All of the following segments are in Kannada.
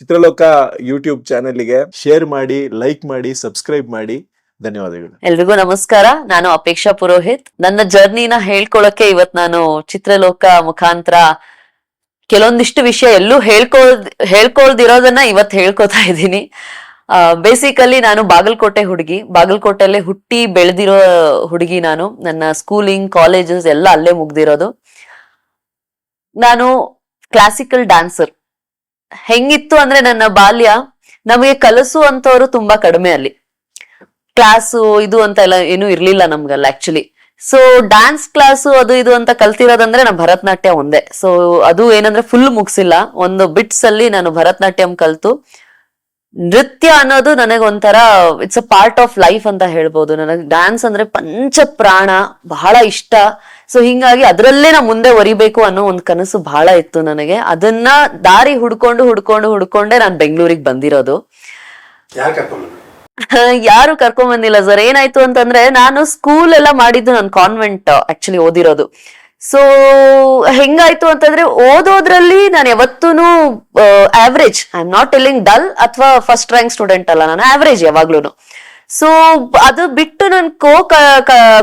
ಚಿತ್ರಲೋಕ ಯೂಟ್ಯೂಬ್ ಚಾನೆಲ್ಗೆ ಶೇರ್ ಮಾಡಿ, ಲೈಕ್ ಮಾಡಿ, ಸಬ್ಸ್ಕ್ರೈಬ್ ಮಾಡಿ. ಧನ್ಯವಾದಗಳು. ಎಲ್ರಿಗೂ ನಮಸ್ಕಾರ. ನಾನು ಅಪೇಕ್ಷಾ ಪುರೋಹಿತ್. ನನ್ನ ಜರ್ನಿನ ಹೇಳ್ಕೊಳಕ್ಕೆ ಇವತ್ ನಾನು ಚಿತ್ರಲೋಕ ಮುಖಾಂತರ ಕೆಲವೊಂದಿಷ್ಟು ವಿಷಯ ಎಲ್ಲೂ ಹೇಳ್ಕೊಳ್ದಿರೋದನ್ನ ಇವತ್ ಹೇಳ್ಕೊತಾ ಇದ್ದೀನಿ. ಬೇಸಿಕಲಿ ನಾನು ಬಾಗಲಕೋಟೆ ಹುಡುಗಿ, ಬಾಗಲಕೋಟೆಲ್ಲೇ ಹುಟ್ಟಿ ಬೆಳೆದಿರೋ ಹುಡುಗಿ ನಾನು. ನನ್ನ ಸ್ಕೂಲಿಂಗ್, ಕಾಲೇಜಸ್ ಎಲ್ಲ ಅಲ್ಲೇ ಮುಗ್ದಿರೋದು. ನಾನು ಕ್ಲಾಸಿಕಲ್ ಡ್ಯಾನ್ಸರ್. ಹೆಂಗಿತ್ತು ಅಂದ್ರೆ ನನ್ನ ಬಾಲ್ಯ, ನಮಗೆ ಕಲಿಸುವಂತವ್ರು ತುಂಬಾ ಕಡಿಮೆ ಅಲ್ಲಿ. ಕ್ಲಾಸು ಇದು ಅಂತ ಎಲ್ಲ ಏನು ಇರ್ಲಿಲ್ಲ ನಮ್ಗಲ್ಲ ಆಕ್ಚುಲಿ. ಸೊ ಡ್ಯಾನ್ಸ್ ಕ್ಲಾಸು ಅದು ಇದು ಅಂತ ಕಲ್ತಿರೋದಂದ್ರೆ ನಾನು ಭರತನಾಟ್ಯ ಒಂದೇ. ಸೊ ಅದು ಏನಂದ್ರೆ ಫುಲ್ ಮುಗಿಸಿಲ್ಲ, ಒಂದು ಬಿಟ್ಸ್ ಅಲ್ಲಿ ನಾನು ಭರತನಾಟ್ಯಂ ಕಲ್ತು. ನೃತ್ಯ ಅನ್ನೋದು ನನಗೊಂಥರ it's a part of life ಅಂತ ಹೇಳ್ಬೋದು. ನನಗೆ ಡ್ಯಾನ್ಸ್ ಅಂದ್ರೆ ಪಂಚ ಪ್ರಾಣ, ಬಹಳ ಇಷ್ಟ. ಸೊ ಹಿಂಗಾಗಿ ಅದ್ರಲ್ಲೇ ನಾ ಮುಂದೆ ಒರಿಬೇಕು ಅನ್ನೋ ಒಂದು ಕನಸು ಬಹಳ ಇತ್ತು ನನಗೆ. ಅದನ್ನ ದಾರಿ ಹುಡ್ಕೊಂಡೇ ನಾನು ಬೆಂಗಳೂರಿಗೆ ಬಂದಿರೋದು. ಯಾರು ಕರ್ಕೊಂಡ್ ಬಂದಿಲ್ಲ ಸರ್. ಏನಾಯ್ತು ಅಂತಂದ್ರೆ, ನಾನು ಸ್ಕೂಲ್ ಎಲ್ಲ ಮಾಡಿದ್ದು ನಾನು ಕಾನ್ವೆಂಟ್ ಆಕ್ಚುಲಿ ಓದಿರೋದು. ಸೊ ಹೆಂಗಾಯ್ತು ಅಂತಂದ್ರೆ, ಓದೋದ್ರಲ್ಲಿ ನಾನು ಯಾವತ್ತೂನು average, I am not telling dull ಅಥವಾ ಫಸ್ಟ್ ರ್ಯಾಂಕ್ ಸ್ಟೂಡೆಂಟ್ ಅಲ್ಲ, ನಾನು ಆವ್ರೇಜ್ ಯಾವಾಗ್ಲೂನು. ಸೊ ಅದು ಬಿಟ್ಟು ನನ್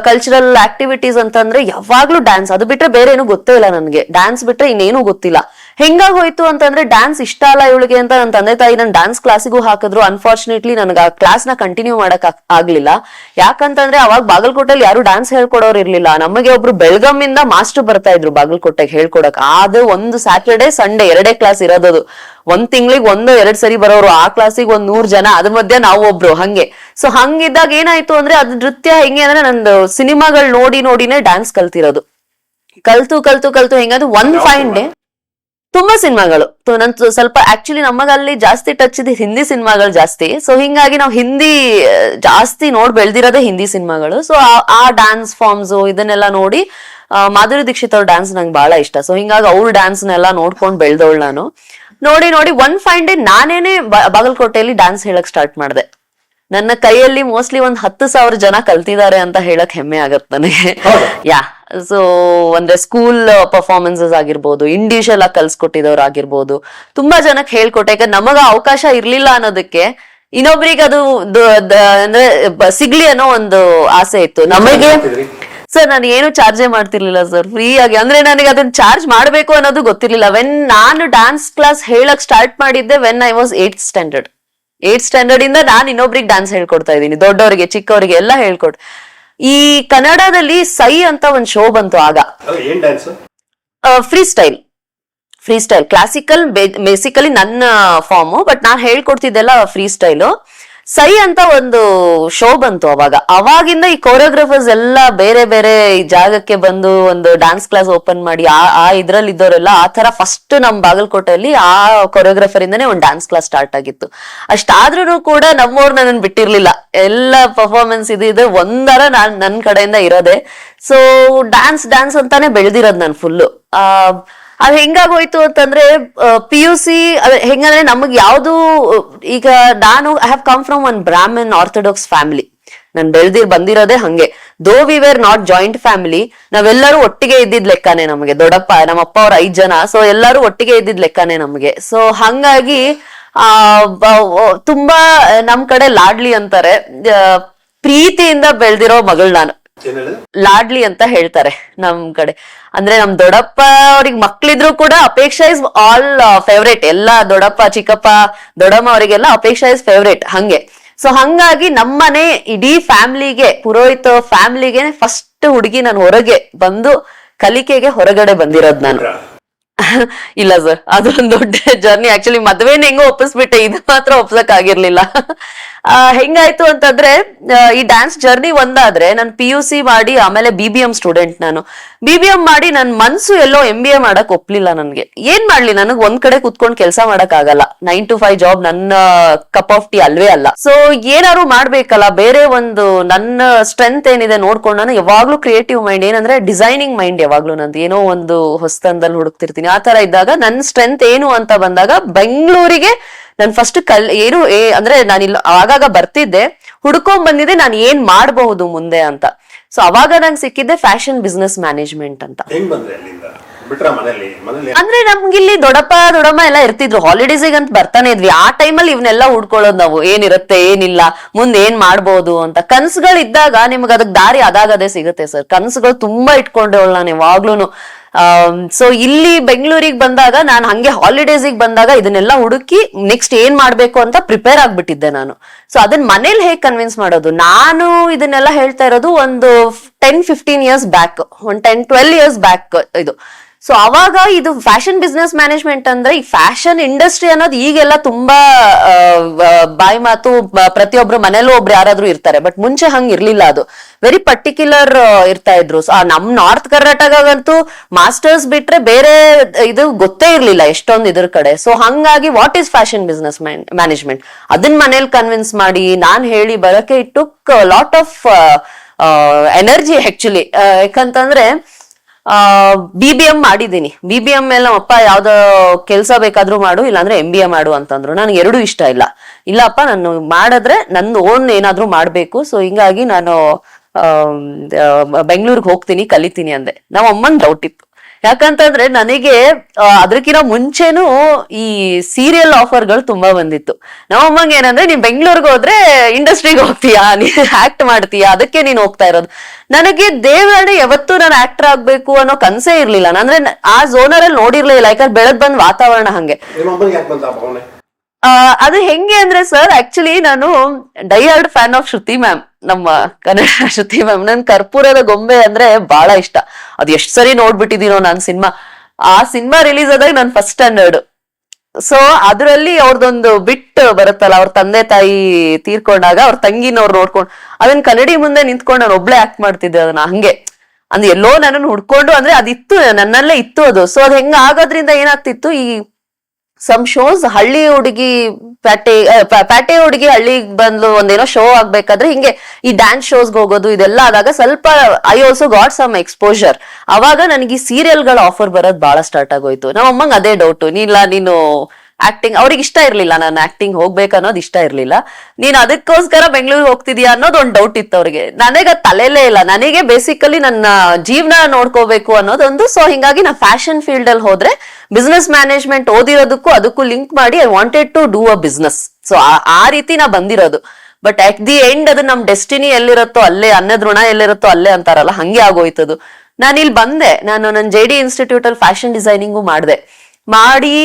ಕಲ್ಚರಲ್ ಆಕ್ಟಿವಿಟೀಸ್ ಅಂತಂದ್ರೆ ಯಾವಾಗ್ಲೂ ಡ್ಯಾನ್ಸ್. ಅದು ಬಿಟ್ರೆ ಬೇರೆ ಏನು ಗೊತ್ತೇ ಇಲ್ಲ ನನ್ಗೆ. ಡ್ಯಾನ್ಸ್ ಬಿಟ್ರೆ ಇನ್ನೇನು ಗೊತ್ತಿಲ್ಲ. ಹೆಂಗಾಗೋಯ್ತು ಅಂತಂದ್ರೆ, ಡ್ಯಾನ್ಸ್ ಇಷ್ಟ ಅಲ್ಲ ಇವಳಿಗೆ ಅಂತ ನನ್ನ ತಂದೆ ತಾಯಿ ನನ್ ಡ್ಯಾನ್ಸ್ ಕ್ಲಾಸಿಗೂ ಹಾಕಿದ್ರು. ಅನ್ಫಾರ್ಚುನೇಟ್ಲಿ ನನಗೆ ಆ ಕ್ಲಾಸ್ ನ ಕಂಟಿನ್ಯೂ ಮಾಡಕ್ ಆಗ್ಲಿಲ್ಲ. ಯಾಕಂತಂದ್ರೆ ಅವಾಗ ಬಾಗಲಕೋಟೆಯಲ್ಲಿ ಯಾರು ಡ್ಯಾನ್ಸ್ ಹೇಳ್ಕೊಡೋರು ಇರ್ಲಿಲ್ಲ. ನಮಗೆ ಒಬ್ರು ಬೆಳಗಾಮಿಂದ ಮಾಸ್ಟರ್ ಬರ್ತಾ ಇದ್ರು ಬಾಗಲಕೋಟೆಗೆ ಹೇಳ್ಕೊಡಕ್. ಅದು ಒಂದು ಸ್ಯಾಟರ್ಡೆ ಸಂಡೇ 2 ಕ್ಲಾಸ್ ಇರೋದು. ಒಂದ್ ತಿಂಗಳಿಗೆ 1-2 ಸರಿ ಬರೋರು. ಆ ಕ್ಲಾಸಿಗೆ 100 ಜನ, ಅದ್ರ ಮಧ್ಯೆ ನಾವು ಒಬ್ರು. ಹಂಗೆ. ಸೊ ಹಂಗಿದ್ದಾಗ ಏನಾಯ್ತು ಅಂದ್ರೆ, ಅದ್ ನೃತ್ಯ ಹೆಂಗೆ ಅಂದ್ರೆ, ನಂದು ಸಿನಿಮಾಗಳು ನೋಡಿನೇ ಡ್ಯಾನ್ಸ್ ಕಲ್ತಿರೋದು. ಕಲ್ತು ಹೆಂಗಂದ್ರೆ ಒಂದ್ ಫೈನ್ ಡೇ ತುಂಬಾ ಸಿನಿಮಾಗಳು ನನ್ ಸ್ವಲ್ಪ ಆಕ್ಚುಲಿ ನಮಗಲ್ಲಿ ಜಾಸ್ತಿ ಟಚ್ ಇದೆ ಹಿಂದಿ ಸಿನಿಮಾಗಳು ಜಾಸ್ತಿ. ಸೊ ಹಿಂಗಾಗಿ ನಾವು ಹಿಂದಿ ಜಾಸ್ತಿ ಬೆಳ್ದಿರೋದೇ ಹಿಂದಿ ಸಿನಿಮಾಗಳು. ಸೊ ಆ ಡ್ಯಾನ್ಸ್ ಫಾರ್ಮ್ಸ್ ಇದನ್ನೆಲ್ಲ ನೋಡಿ, ಮಾಧುರಿ ದೀಕ್ಷಿತ್ ಅವ್ರ ಡ್ಯಾನ್ಸ್ ನಂಗೆ ಬಹಳ ಇಷ್ಟ. ಸೊ ಹಿಂಗಾಗಿ ಅವ್ರ ಡ್ಯಾನ್ಸ್ನೆಲ್ಲ ನೋಡ್ಕೊಂಡು ಬೆಳ್ದವಳು ನಾನು. ನೋಡಿ ಒಂದ್ ಫೈನ್ ಡೇ ನಾನೇನೆ ಬಾಗಲಕೋಟೆಯಲ್ಲಿ ಡ್ಯಾನ್ಸ್ ಹೇಳಕ್ ಸ್ಟಾರ್ಟ್ ಮಾಡಿದೆ. ನನ್ನ ಕೈಯಲ್ಲಿ ಮೋಸ್ಟ್ಲಿ 10,000 ಜನ ಕಲ್ತಿದ್ದಾರೆ ಅಂತ ಹೇಳಕ್ ಹೆಮ್ಮೆ ಆಗತ್ ನನಗೆ. ಯಾ. ಸೊ ಅಂದ್ರೆ ಸ್ಕೂಲ್ ಪರ್ಫಾರ್ಮೆನ್ಸಸ್ ಆಗಿರ್ಬೋದು, ಇಂಡಿವಿಜುವಲ್ ಆಗಿ ಕಲ್ಸ್ಕೊಟ್ಟಿದವ್ರು ಆಗಿರ್ಬೋದು, ತುಂಬಾ ಜನಕ್ಕೆ ಹೇಳ್ಕೊಟ್ಟೆ. ಯಾಕಂದ್ರೆ ನಮಗ ಅವಕಾಶ ಇರ್ಲಿಲ್ಲ ಅನ್ನೋದಕ್ಕೆ ಇನ್ನೊಬ್ರಿಗೆ ಅದು ಅಂದ್ರೆ ಸಿಗ್ಲಿ ಅನ್ನೋ ಒಂದು ಆಸೆ ಇತ್ತು ನಮಗೆ. ಸರ್ ನಾನು ಏನು ಚಾರ್ಜೇ ಮಾಡ್ತಿರ್ಲಿಲ್ಲ ಸರ್, ಫ್ರೀ ಆಗಿ. ಅಂದ್ರೆ ನನಗೆ ಅದನ್ನ ಚಾರ್ಜ್ ಮಾಡ್ಬೇಕು ಅನ್ನೋದು ಗೊತ್ತಿರ್ಲಿಲ್ಲ. ನಾನು ಡ್ಯಾನ್ಸ್ ಕ್ಲಾಸ್ ಹೇಳಕ್ ಸ್ಟಾರ್ಟ್ ಮಾಡಿದ್ದೆ when I was 8th standard. 8th standard ಇಂದ ನಾನು ಇನ್ನೊಬ್ರಿಗೆ ಡ್ಯಾನ್ಸ್ ಹೇಳ್ಕೊಡ್ತಾ ಇದ್ದೀನಿ, ದೊಡ್ಡವರಿಗೆ ಚಿಕ್ಕವರಿಗೆ ಎಲ್ಲ ಹೇಳ್ಕೊಡ್. ಈ ಕನ್ನಡದಲ್ಲಿ ಸೈ ಅಂತ ಒಂದ್ ಶೋ ಬಂತು ಆಗ. ಫ್ರೀ ಸ್ಟೈಲ್ ಕ್ಲಾಸಿಕಲ್ ಬೇಸಿಕಲಿ ನನ್ನ ಫಾರ್ಮು, ಬಟ್ ನಾನ್ ಹೇಳ್ಕೊಡ್ತಿದ್ದೆಲ್ಲ ಫ್ರೀ ಸ್ಟೈಲು. ಸೈ ಅಂತ ಒಂದು ಶೋ ಬಂತು ಅವಾಗ. ಅವಾಗಿಂದ ಈ ಕೊರಿಯೋಗ್ರಾಫರ್ಸ್ ಎಲ್ಲ ಬೇರೆ ಬೇರೆ ಜಾಗಕ್ಕೆ ಬಂದು ಒಂದು ಡ್ಯಾನ್ಸ್ ಕ್ಲಾಸ್ ಓಪನ್ ಮಾಡಿ ಆ ಇದ್ರಲ್ಲಿ ಇದ್ದವರೆಲ್ಲ ಆ ತರ ಫಸ್ಟ್ ನಮ್ ಬಾಗಲಕೋಟೆಯಲ್ಲಿ ಆ ಕೊರಿಯೋಗ್ರಾಫರ್ ಇಂದಾನೆ ಒಂದು ಡ್ಯಾನ್ಸ್ ಕ್ಲಾಸ್ ಸ್ಟಾರ್ಟ್ ಆಗಿತ್ತು. ಅಷ್ಟಾದ್ರೂ ಕೂಡ ನಮ್ಮವ್ರು ನನ್ನ ಬಿಟ್ಟಿರ್ಲಿಲ್ಲ. ಎಲ್ಲ ಪರ್ಫಾರ್ಮೆನ್ಸ್ ಇದು ಒಂದರ ನನ್ ಕಡೆಯಿಂದ ಇರೋದೆ. ಸೊ ಡ್ಯಾನ್ಸ್ ಅಂತಾನೆ ಬೆಳೆದಿರೋದು ನಾನು ಫುಲ್ಲು. ಅದ್ ಹೆಂಗಾಗೋಯ್ತು ಅಂತಂದ್ರೆ, PUC ಹೆಂಗಂದ್ರೆ ನಮಗ್ ಯಾವ್ದು, ಈಗ ನಾನು I have come from one Brahmin orthodox family. ನಾನ್ ಬಂದಿರೋದೇ ಹಂಗೆ. Though we were not joint family, ನಾವೆಲ್ಲರೂ ಒಟ್ಟಿಗೆ ಇದ್ದಿದ್ ಲೆಕ್ಕನೇ ನಮಗೆ. ದೊಡ್ಡಪ್ಪ ನಮ್ಮಪ್ಪ ಅವ್ರ 5 ಜನ. ಸೊ ಎಲ್ಲರೂ ಒಟ್ಟಿಗೆ ಇದ್ದಿದ್ ಲೆಕ್ಕನೇ ನಮಗೆ. ಸೊ ಹಂಗಾಗಿ ತುಂಬಾ ನಮ್ ಕಡೆ ಲಾಡ್ಲಿ ಅಂತಾರೆ, ಪ್ರೀತಿಯಿಂದ ಬೆಳ್ದಿರೋ ಮಗಳು ನಾನು. ಲಾಡ್ಲಿ ಅಂತ ಹೇಳ್ತಾರೆ ನಮ್ ಕಡೆ. ಅಂದ್ರೆ ನಮ್ ದೊಡ್ಡಪ್ಪ ಅವ್ರಿಗೆ ಮಕ್ಳಿದ್ರು ಕೂಡ ಅಪೇಕ್ಷಾ ಇಸ್ ಆಲ್ ಫೇವ್ರೇಟ್. ಎಲ್ಲ ದೊಡ್ಡಪ್ಪ, ಚಿಕ್ಕಪ್ಪ, ದೊಡ್ಡಮ್ಮ ಅವರಿಗೆಲ್ಲ ಅಪೇಕ್ಷಾ ಇಸ್ ಫೇವ್ರೇಟ್ ಹಂಗೆ. ಸೊ ಹಂಗಾಗಿ ನಮ್ಮನೆ ಇಡೀ ಫ್ಯಾಮಿಲಿಗೆ, ಪುರೋಹಿತ ಫ್ಯಾಮಿಲಿಗೆ ಫಸ್ಟ್ ಹುಡುಗಿ ನಾನು ಹೊರಗೆ ಬಂದು ಕಲಿಕೆಗೆ ಹೊರಗಡೆ ಬಂದಿರೋದ್ ನಾನು. ಇಲ್ಲ ಸರ್, ಅದೊಂದು ದೊಡ್ಡ ಜರ್ನಿ. ಆಕ್ಚುಲಿ ಮದ್ವೆನ ಹೆಂಗೋ ಒಪ್ಪಿಸ್ಬಿಟ್ಟೆ, ಇದು ಮಾತ್ರ ಒಪ್ಸಕ್ ಆಗಿರ್ಲಿಲ್ಲ. ಹೆಂಗಾಯ್ತು ಅಂತಂದ್ರೆ, ಈ ಡ್ಯಾನ್ಸ್ ಜರ್ನಿ ಒಂದಾದ್ರೆ, ನಾನು PUC ಮಾಡಿ ಆಮೇಲೆ BBM ಸ್ಟೂಡೆಂಟ್. ನಾನು BBM ಮಾಡಿ ನನ್ ಮನ್ಸು ಎಲ್ಲೋ MBA ಮಾಡಕ್ ಒಪ್ಲಿಲ್ಲ ನನ್ಗೆ. ಏನ್ ಮಾಡ್ಲಿ, ನನಗ್ ಒಂದ್ ಕಡೆ ಕುತ್ಕೊಂಡ್ ಕೆಲಸ ಮಾಡಕ್ ಆಗಲ್ಲ. 9 to 5 ಜಾಬ್ ನನ್ನ ಕಪ್ ಆಫ್ ಟೀ ಅಲ್ವೇ ಅಲ್ಲ. ಸೊ ಏನಾದ್ರು ಮಾಡ್ಬೇಕಲ್ಲ, ಬೇರೆ ಒಂದು ನನ್ನ ಸ್ಟ್ರೆಂತ್ ಏನಿದೆ ನೋಡ್ಕೊಂಡು. ನಾನು ಯಾವಾಗ್ಲೂ ಕ್ರಿಯೇಟಿವ್ ಮೈಂಡ್, ಏನಂದ್ರೆ ಡಿಸೈನಿಂಗ್ ಮೈಂಡ್ ಯಾವಾಗ್ಲೂ ನಂದು. ಏನೋ ಒಂದು ಹೊಸತನದಲ್ಲಿ ಹುಡುಕ್ತಿರ್ತೀನಿ. ಆ ತರ ಇದ್ದಾಗ ನನ್ನ ಸ್ಟ್ರೆಂತ್ ಏನು ಅಂತ ಬಂದಾಗ, ಬೆಂಗಳೂರಿಗೆ ನಾನು ಫಸ್ಟ್ ಅಂದ್ರೆ ನಾನಿಲ್ಲ ಆಗಾಗ ಬರ್ತಿದ್ದೆ, ಹುಡ್ಕೊಂಡ್ ಬಂದಿದ್ದೆ ನಾನು ಏನ್ ಮಾಡಬಹುದು ಮುಂದೆ ಅಂತ. ಸೊ ಅವಾಗ ನಂಗೆ ಸಿಕ್ಕಿದ್ದೆ ಫ್ಯಾಷನ್ ಬಿಸ್ನೆಸ್ ಮ್ಯಾನೇಜ್ಮೆಂಟ್ ಅಂತ. ಬಿಟ್ರ ಮನೇಲಿ ಅಂದ್ರೆ ನಮ್ಗಿಲ್ಲಿ ದೊಡ್ಡಮ್ಮ ಎಲ್ಲ ಇರ್ತಿದ್ರು, ಹಾಲಿಡೇಸಿಗೆ ಅಂತ ಬರ್ತಾನೆ ಇದ್ವಿ. ಆ ಟೈಮಲ್ಲಿ ಇವನ್ನೆಲ್ಲ ಹುಡ್ಕೊಳ್ಳೋದು ನಾವು, ಏನಿರುತ್ತೆ ಏನಿಲ್ಲ ಮುಂದೆ ಏನ್ ಮಾಡ್ಬೋದು ಅಂತ. ಕನ್ಸುಗಳು ಇದ್ದಾಗ ನಿಮ್ಗೆ ಅದಕ್ಕೆ ದಾರಿ ಅದಾಗದೇ ಸಿಗುತ್ತೆ ಸರ್. ಕನ್ಸುಗಳು ತುಂಬಾ ಇಟ್ಕೊಂಡೇವಳು ನಾನು ಯಾವಾಗ್ಲೂನು. ಸೊ ಇಲ್ಲಿ ಬೆಂಗಳೂರಿಗೆ ಬಂದಾಗ ನಾನು ಹಂಗೆ ಹಾಲಿಡೇಸಿಗೆ ಬಂದಾಗ ಇದನ್ನೆಲ್ಲ ಹುಡುಕಿ ನೆಕ್ಸ್ಟ್ ಏನ್ ಮಾಡ್ಬೇಕು ಅಂತ ಪ್ರಿಪೇರ್ ಆಗ್ಬಿಟ್ಟಿದ್ದೆ ನಾನು. ಸೊ ಅದನ್ನ ಮನೇಲಿ ಹೇಗ್ ಕನ್ವಿನ್ಸ್ ಮಾಡೋದು, ನಾನು ಇದನ್ನೆಲ್ಲ ಹೇಳ್ತಾ ಇರೋದು ಒಂದು 10-15 ಇಯರ್ಸ್ ಬ್ಯಾಕ್, ಒಂದು 10-12 ಇಯರ್ಸ್ ಬ್ಯಾಕ್ ಇದು. ಸೊ ಅವಾಗ ಇದು ಫ್ಯಾಷನ್ ಬಿಸ್ನೆಸ್ ಮ್ಯಾನೇಜ್ಮೆಂಟ್ ಅಂದ್ರೆ ಈ ಫ್ಯಾಷನ್ ಇಂಡಸ್ಟ್ರಿ ಅನ್ನೋದು ಈಗೆಲ್ಲ ತುಂಬಾ ಬಾಯಿ ಮಾತು, ಪ್ರತಿಯೊಬ್ರು ಮನೇಲೂ ಒಬ್ರು ಯಾರಾದ್ರೂ ಇರ್ತಾರೆ. ಬಟ್ ಮುಂಚೆ ಹಂಗ್ ಇರ್ಲಿಲ್ಲ, ಅದು ವೆರಿ ಪರ್ಟಿಕ್ಯುಲರ್ ಇರ್ತಾ ಇದ್ರು. ನಮ್ ನಾರ್ತ್ ಕರ್ನಾಟಕಗಂತೂ ಮಾಸ್ಟರ್ಸ್ ಬಿಟ್ರೆ ಬೇರೆ ಇದು ಗೊತ್ತೇ ಇರ್ಲಿಲ್ಲ ಎಷ್ಟೊಂದು ಇದ್ರ ಕಡೆ. ಸೊ ಹಂಗಾಗಿ what is fashion business management ಅದನ್ನ ಮನೇಲಿ ಕನ್ವಿನ್ಸ್ ಮಾಡಿ ನಾನ್ ಹೇಳಿ ಬರಕ್ಕೆ it took lot of energy actually. ಯಾಕಂತಂದ್ರೆ BBM ಮಾಡಿದೀನಿ. BBM ಮೇಲೆ ನಮ್ಮಪ್ಪ ಯಾವ್ದೋ ಕೆಲ್ಸ ಬೇಕಾದ್ರೂ ಮಾಡು, ಇಲ್ಲಾಂದ್ರೆ MBA ಮಾಡು ಅಂತಂದ್ರು. ನನ್ಗೆ ಎರಡೂ ಇಷ್ಟ ಇಲ್ಲ. ಇಲ್ಲಪ್ಪ ನಾನು ಮಾಡಿದ್ರೆ ನಂದು ಓನ್ ಏನಾದ್ರೂ ಮಾಡ್ಬೇಕು. ಸೊ ಹಿಂಗಾಗಿ ನಾನು ಬೆಂಗಳೂರಿಗೆ ಹೋಗ್ತೀನಿ, ಕಲಿತೀನಿ ಅಂದೆ. ನಮ್ಮ ಅಮ್ಮನ್ ಡೌಟ್ ಇತ್ತು. ಯಾಕಂತಂದ್ರೆ ನನಗೆ ಅದಕ್ಕಿಂತ ಮುಂಚೆನೂ ಈ ಸೀರಿಯಲ್ ಆಫರ್ಗಳು ತುಂಬಾ ಬಂದಿತ್ತು. ನಮ್ಮಮ್ಮಂಗೆ ಏನಂದ್ರೆ ನೀನ್ ಬೆಂಗಳೂರಿಗೆ ಹೋದ್ರೆ ಇಂಡಸ್ಟ್ರಿಗೆ ಹೋಗ್ತೀಯಾ, ನೀನ್ ಆಕ್ಟ್ ಮಾಡ್ತೀಯಾ, ಅದಕ್ಕೆ ನೀನ್ ಹೋಗ್ತಾ ಇರೋದು. ನನಗೆ ದೇವರೇ ಯಾವತ್ತೂ ನಾನು ಆಕ್ಟರ್ ಆಗ್ಬೇಕು ಅನ್ನೋ ಕನ್ಸೇ ಇರ್ಲಿಲ್ಲ. ಅಂದ್ರೆ ಆ ಝೋನರ್ ಅಲ್ಲಿ ನೋಡಿರ್ಲೇ ಇಲ್ಲ. ಯಾಕಂದ್ರೆ ಬೆಳದ್ ಬಂದ್ ವಾತಾವರಣ ಹಂಗೆ. ಅದು ಹೆಂಗೆ ಅಂದ್ರೆ ಸರ್, ಆಕ್ಚುಲಿ ನಾನು ಡೈಹಾರ್ಡ್ ಫ್ಯಾನ್ ಆಫ್ ಶ್ರುತಿ ಮ್ಯಾಮ್, ನಮ್ಮ ಕನ್ನಡ ಶ್ರುತಿ ಮ್ಯಾಮ್. ನನ್ ಕರ್ಪೂರದ ಗೊಂಬೆ ಅಂದ್ರೆ ಬಹಳ ಇಷ್ಟ. ಅದು ಎಷ್ಟ್ ಸರಿ ನೋಡ್ಬಿಟ್ಟಿದೀನೋ ನಾನ್ ಸಿನಿಮಾ. ಆ ಸಿನಿಮಾ ರಿಲೀಸ್ ಆದಾಗ ನಾನು ಫಸ್ಟ್ ಸ್ಟ್ಯಾಂಡರ್ಡ್. ಸೊ ಅದ್ರಲ್ಲಿ ಅವ್ರದೊಂದು ಬಿಟ್ ಬರುತ್ತಲ್ಲ, ಅವ್ರ ತಂದೆ ತಾಯಿ ತೀರ್ಕೊಂಡಾಗ ಅವ್ರ ತಂಗಿನವ್ರು ನೋಡ್ಕೊಂಡು ಅದನ್ನ ಕನ್ನಡಿ ಮುಂದೆ ನಿಂತ್ಕೊಂಡು ನಾನು ಒಬ್ಳೆ ಆಕ್ಟ್ ಮಾಡ್ತಿದ್ದೆ. ಅದನ್ನ ಹಂಗೆ ಅಂದ್ರೆ ಎಲ್ಲೋ ನನ್ನನ್ನು ಹುಡ್ಕೊಂಡು, ಅಂದ್ರೆ ಅದಿತ್ತು ನನ್ನಲ್ಲೇ ಇತ್ತು ಅದು. ಸೊ ಅದ್ ಹೆಂಗ ಆಗೋದ್ರಿಂದ ಏನಾಗ್ತಿತ್ತು, ಈ ಸಮ್ ಶೋಸ್ ಹಳ್ಳಿ ಹುಡುಗಿ ಪ್ಯಾಟೆ ಹುಡುಗಿ ಹಳ್ಳಿಗ್ ಬಂದು ಒಂದೇನೋ ಶೋ ಆಗ್ಬೇಕಾದ್ರೆ ಹಿಂಗೆ ಈ ಡ್ಯಾನ್ಸ್ ಶೋಸ್ಗೆ ಹೋಗೋದು ಇದೆಲ್ಲ ಆದಾಗ ಸ್ವಲ್ಪ I also got some exposure. ಅವಾಗ ನನಗೆ ಈ ಸೀರಿಯಲ್ ಗಳ ಆಫರ್ ಬರೋದ್ ಬಹಳ ಸ್ಟಾರ್ಟ್ ಆಗೋಯ್ತು. ನಮ್ಮ ಅಮ್ಮಂಗ್ ಅದೇ ಡೌಟ್, ನೀನು ಆಕ್ಟಿಂಗ್ ಅವ್ರಿಗೆ ಇಷ್ಟ ಇರ್ಲಿಲ್ಲ, ನಾನು ಆಕ್ಟಿಂಗ್ ಹೋಗ್ಬೇಕು ಅನ್ನೋದು ಇಷ್ಟ ಇರ್ಲಿಲ್ಲ. ನೀನ್ ಅದಕ್ಕೋಸ್ಕರ ಬೆಂಗಳೂರಿಗೆ ಹೋಗ್ತಿದ್ಯಾ ಅನ್ನೋದು ಒಂದ್ ಡೌಟ್ ಇತ್ತು ಅವ್ರಿಗೆ. ನನಗೆ ಅದ್ ತಲೆಲೇ ಇಲ್ಲ. ನನಗೆ ಬೇಸಿಕಲಿ ನನ್ನ ಜೀವನ ನೋಡ್ಕೋಬೇಕು ಅನ್ನೋದೊಂದು. ಸೊ ಹಿಂಗಾಗಿ ನಾ ಫ್ಯಾಷನ್ ಫೀಲ್ಡ್ ಅಲ್ಲಿ ಹೋದ್ರೆ ಬಿಸ್ನೆಸ್ ಮ್ಯಾನೇಜ್ಮೆಂಟ್ ಓದಿರೋದಕ್ಕೂ ಅದಕ್ಕೂ ಲಿಂಕ್ ಮಾಡಿ I wanted to do a business. So ಆ ರೀತಿ ನಾ ಬಂದಿರೋದು. ಬಟ್ ಅಟ್ ದಿ ಎಂಡ್ ಅದು ನಮ್ ಡೆಸ್ಟಿನಿ ಎಲ್ಲಿರುತ್ತೋ ಅಲ್ಲೇ, ಅನ್ನದ ಋಣ ಎಲ್ಲಿರುತ್ತೋ ಅಲ್ಲೇ ಅಂತಾರಲ್ಲ, ಹಂಗೆ ಆಗೋಯ್ತದು. ನಾನು ಇಲ್ಲಿ ಬಂದೆ, ನಾನು ನನ್ನ JD ಇನ್ಸ್ಟಿಟ್ಯೂಟ್ ಅಲ್ಲಿ ಫ್ಯಾಷನ್ ಡಿಸೈನಿಂಗು ಮಾಡಿದೆ. ಮಾಡಿ